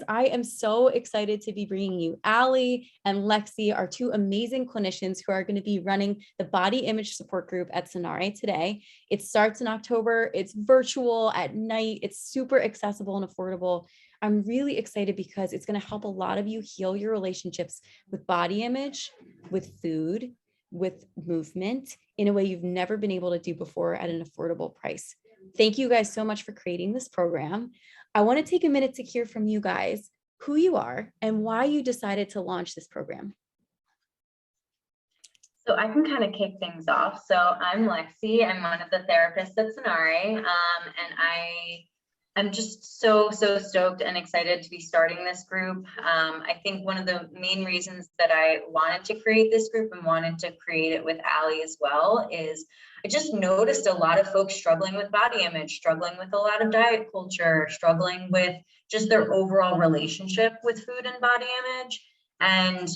I am so excited to be bringing you. Allie and Lexi are two amazing clinicians who are going to be running the body image support group at Sanare today. It starts in October. It's virtual at night. It's super accessible and affordable. I'm really excited because it's going to help a lot of you heal your relationships with body image, with food, with movement in a way you've never been able to do before at an affordable price. Thank you guys so much for creating this program. I want to take a minute to hear from you guys who you are and why you decided to launch this program. So I can kind of kick things off. So I'm Lexi. I'm one of the therapists at Sanare, and I'm just so stoked and excited to be starting this group. I think one of the main reasons that I wanted to create this group and wanted to create it with Allie as well is I just noticed a lot of folks struggling with body image, struggling with a lot of diet culture, struggling with just their overall relationship with food and body image. And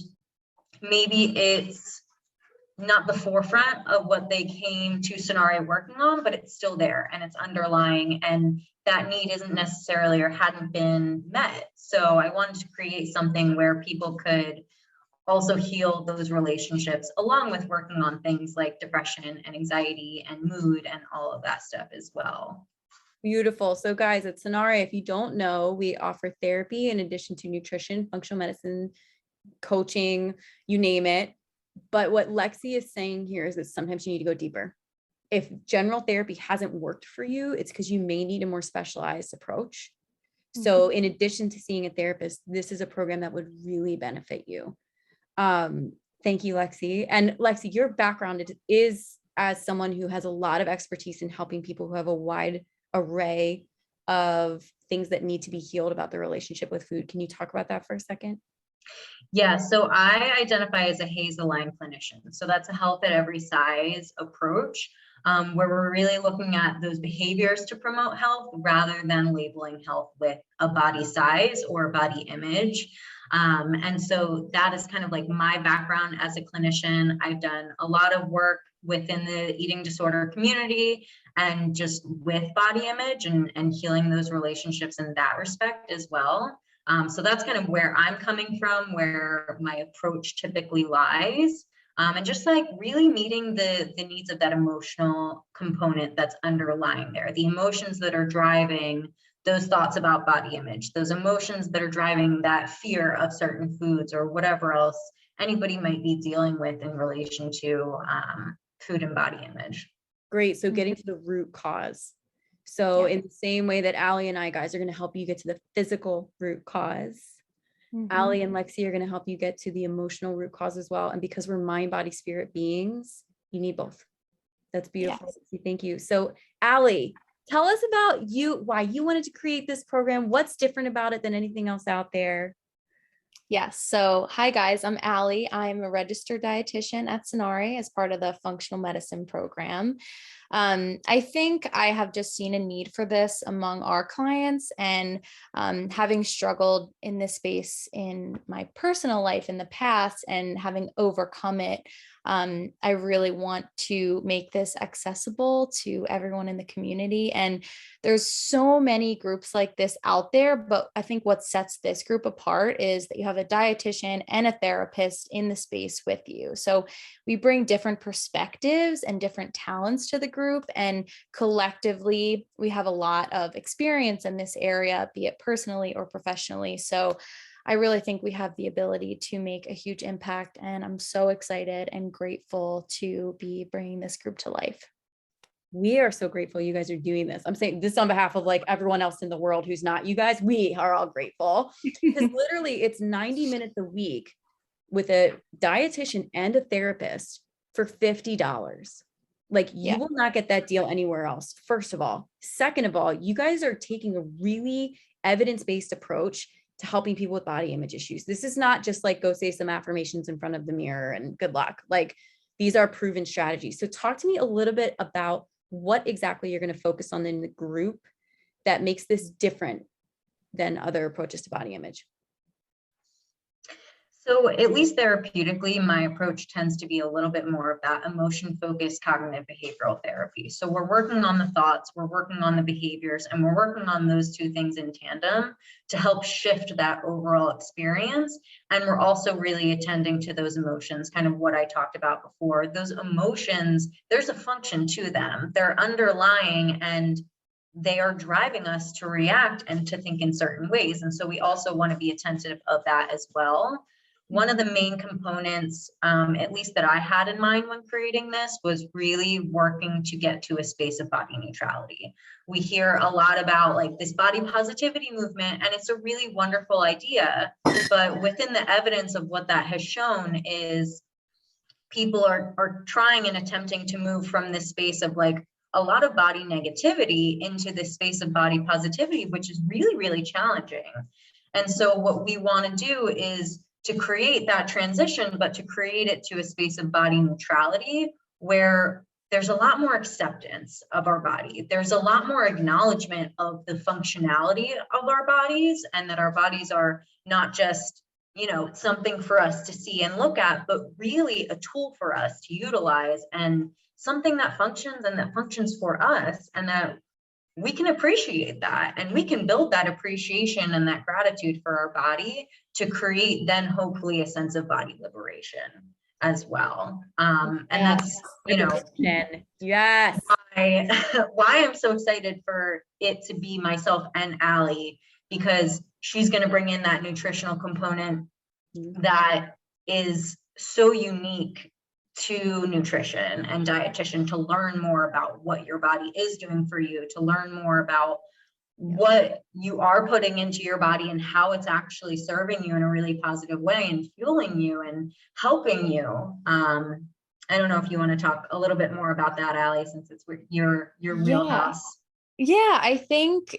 maybe it's not the forefront of what they came to Sanare working on, but it's still there and it's underlying, and that need isn't necessarily or hadn't been met. So I wanted to create something where people could also heal those relationships along with working on things like depression and anxiety and mood and all of that stuff as well. Beautiful. So guys, at Sanare, if you don't know, we offer therapy in addition to nutrition, functional medicine, coaching, you name it. But what Lexi is saying here is that sometimes you need to go deeper. If general therapy hasn't worked for you, it's because you may need a more specialized approach. So in addition to seeing a therapist, this is a program that would really benefit you. Thank you, Lexi. And Lexi, your background is as someone who has a lot of expertise in helping people who have a wide array of things that need to be healed about their relationship with food. Can you talk about that for a second? Yeah, so I identify as a Hazeline clinician. So that's a health at every size approach, where we're really looking at those behaviors to promote health rather than labeling health with a body size or body image. And so that is kind of like my background as a clinician. I've done a lot of work within the eating disorder community and just with body image and healing those relationships in that respect as well. So that's kind of where I'm coming from, where my approach typically lies, and just like really meeting the needs of that emotional component that's underlying there, the emotions that are driving those thoughts about body image, those emotions that are driving that fear of certain foods or whatever else anybody might be dealing with in relation to food and body image. Great. So getting to the root cause. So in the same way that Allie and I guys are going to help you get to the physical root cause, Allie and Lexi are going to help you get to the emotional root cause as well. And because we're mind, body, spirit beings, you need both. That's beautiful. Yes. Thank you. So Allie, tell us about you, why you wanted to create this program. What's different about it than anything else out there? Yes. So, hi guys, I'm Allie. I'm a registered dietitian at Sanare as part of the functional medicine program. I think I have just seen a need for this among our clients, and having struggled in this space in my personal life in the past and having overcome it, I really want to make this accessible to everyone in the community. And there's so many groups like this out there, but I think what sets this group apart is that you have a dietitian and a therapist in the space with you. So we bring different perspectives and different talents to the group, and collectively we have a lot of experience in this area, be it personally or professionally. So I really think we have the ability to make a huge impact, and I'm so excited and grateful to be bringing this group to life. We are so grateful you guys are doing this. I'm saying this on behalf of like everyone else in the world who's not you guys. We are all grateful because literally it's 90 minutes a week with a dietitian and a therapist for $50. Like you will not get that deal anywhere else. First of all. Second of all, you guys are taking a really evidence-based approach to helping people with body image issues. This is not just like go say some affirmations in front of the mirror and good luck. Like these are proven strategies. So talk to me a little bit about what exactly you're going to focus on in the group that makes this different than other approaches to body image. So at least therapeutically, my approach tends to be a little bit more of that emotion-focused cognitive behavioral therapy. So we're working on the thoughts, we're working on the behaviors, and we're working on those two things in tandem to help shift that overall experience. And we're also really attending to those emotions, kind of what I talked about before. Those emotions, there's a function to them. They're underlying and they are driving us to react and to think in certain ways. And so we also want to be attentive of that as well. One of the main components, at least that I had in mind when creating this, was really working to get to a space of body neutrality. We hear a lot about like this body positivity movement, and it's a really wonderful idea, but within the evidence of what that has shown is people are trying and attempting to move from this space of like a lot of body negativity into this space of body positivity, which is really, really challenging. And so what we want to do is to create that transition, but to create it to a space of body neutrality where there's a lot more acceptance of our body. There's a lot more acknowledgement of the functionality of our bodies, and that our bodies are not just, you know, something for us to see and look at, but really a tool for us to utilize and something that functions and that functions for us, and that we can appreciate that, and we can build that appreciation and that gratitude for our body to create then hopefully a sense of body liberation as well. And that's, you know, yes, why I'm so excited for it to be myself and Allie, because she's going to bring in that nutritional component that is so unique to nutrition and dietitian, to learn more about what your body is doing for you, to learn more about what you are putting into your body and how it's actually serving you in a really positive way and fueling you and helping you. I don't know if you want to talk a little bit more about that, Allie, since it's your wheelhouse. Yeah, I think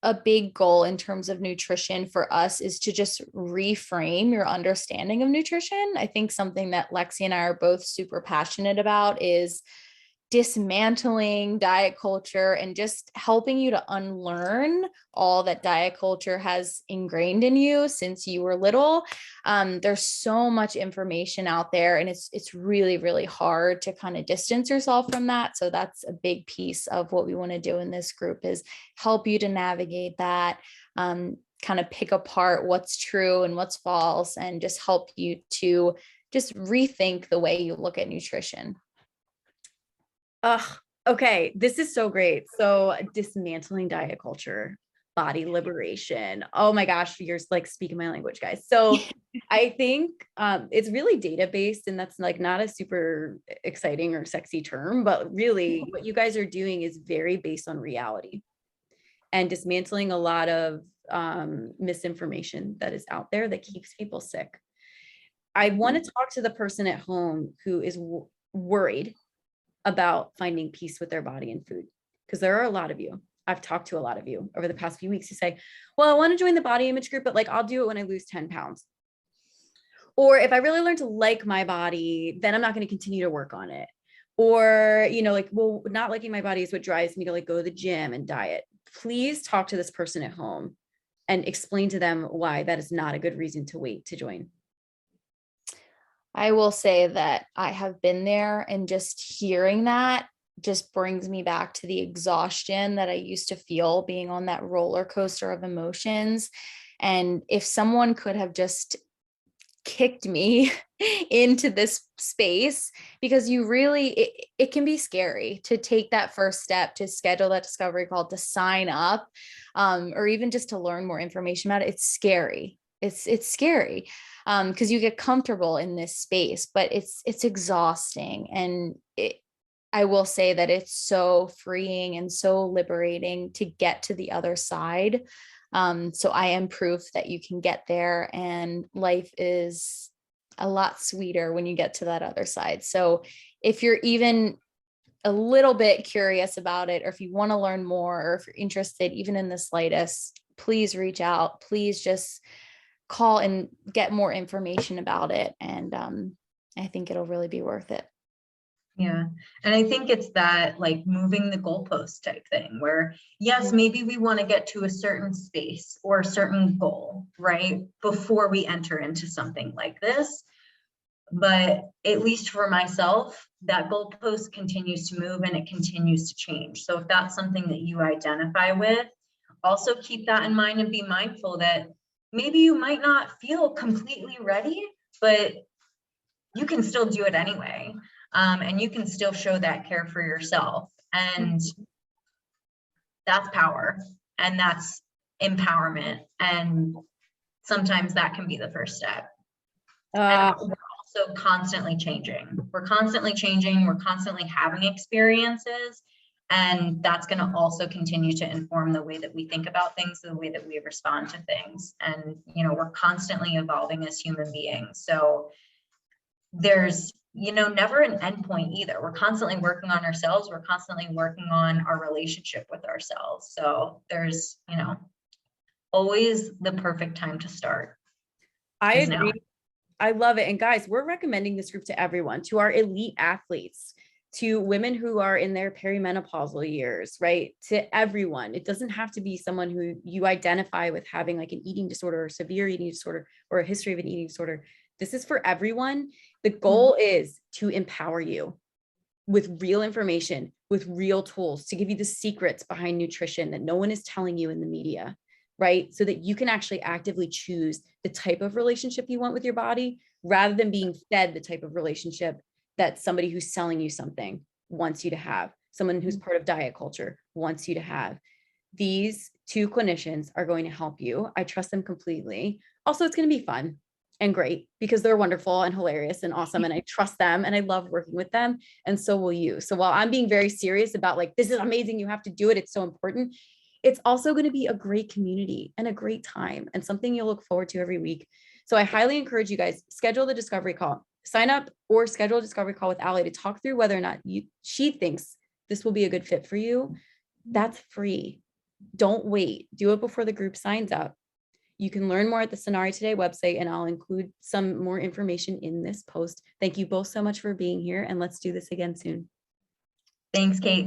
a big goal in terms of nutrition for us is to just reframe your understanding of nutrition. I think something that Lexi and I are both super passionate about is dismantling diet culture and just helping you to unlearn all that diet culture has ingrained in you since you were little. There's so much information out there, and it's really, really hard to kind of distance yourself from that. So that's a big piece of what we want to do in this group, is help you to navigate that, kind of pick apart what's true and what's false, and just help you to just rethink the way you look at nutrition. Okay, this is so great. So dismantling diet culture, body liberation. Oh my gosh, you're like speaking my language, guys. So I think it's really data-based, and that's like not a super exciting or sexy term, but really what you guys are doing is very based on reality and dismantling a lot of misinformation that is out there that keeps people sick. I want to talk to the person at home who is worried about finding peace with their body and food, because there are a lot of you. I've talked to a lot of you over the past few weeks who say, well, I want to join the body image group, but like I'll do it when I lose 10 pounds. Or if I really learn to like my body, then I'm not going to continue to work on it. Or, you know, like, well, not liking my body is what drives me to like go to the gym and diet. Please talk to this person at home and explain to them why that is not a good reason to wait to join. I will say that I have been there, and just hearing that just brings me back to the exhaustion that I used to feel being on that roller coaster of emotions. And if someone could have just kicked me into this space, because you really, it can be scary to take that first step, to schedule that discovery call, to sign up, or even just to learn more information about it. It's scary. It's scary. Because you get comfortable in this space, but it's exhausting. And I will say that it's so freeing and so liberating to get to the other side. So I am proof that you can get there, and life is a lot sweeter when you get to that other side. So if you're even a little bit curious about it, or if you want to learn more, or if you're interested even in the slightest, please reach out. Please just call and get more information about it. And I think it'll really be worth it. Yeah. And I think it's that like moving the goalpost type thing where, yes, maybe we want to get to a certain space or a certain goal, right? Before we enter into something like this. But at least for myself, that goalpost continues to move and it continues to change. So if that's something that you identify with, also keep that in mind and be mindful that maybe you might not feel completely ready, but you can still do it anyway. And you can still show that care for yourself. And that's power and that's empowerment. And sometimes that can be the first step. And we're also constantly changing. We're constantly changing. We're constantly having experiences. And that's going to also continue to inform the way that we think about things, the way that we respond to things. And, you know, we're constantly evolving as human beings. So there's, you know, never an end point either. We're constantly working on ourselves. We're constantly working on our relationship with ourselves. So there's, you know, always the perfect time to start. I is agree. now. I love it. And guys, we're recommending this group to everyone, to our elite athletes, to women who are in their perimenopausal years, right? To everyone. It doesn't have to be someone who you identify with having like an eating disorder or severe eating disorder or a history of an eating disorder. This is for everyone. The goal is to empower you with real information, with real tools, to give you the secrets behind nutrition that no one is telling you in the media, right? So that you can actually actively choose the type of relationship you want with your body rather than being fed the type of relationship that somebody who's selling you something wants you to have, someone who's part of diet culture wants you to have. These two clinicians are going to help you. I trust them completely. Also, it's going to be fun and great because they're wonderful and hilarious and awesome. And I trust them and I love working with them. And so will you. So while I'm being very serious about like, this is amazing, you have to do it, it's so important, it's also going to be a great community and a great time and something you'll look forward to every week. So I highly encourage you guys, schedule the discovery call, sign up or schedule a discovery call with Allie to talk through whether or not she thinks this will be a good fit for you. That's free. Don't wait. Do it before the group signs up. You can learn more at the Sanare Today website, and I'll include some more information in this post. Thank you both so much for being here, and let's do this again soon. Thanks, Kate.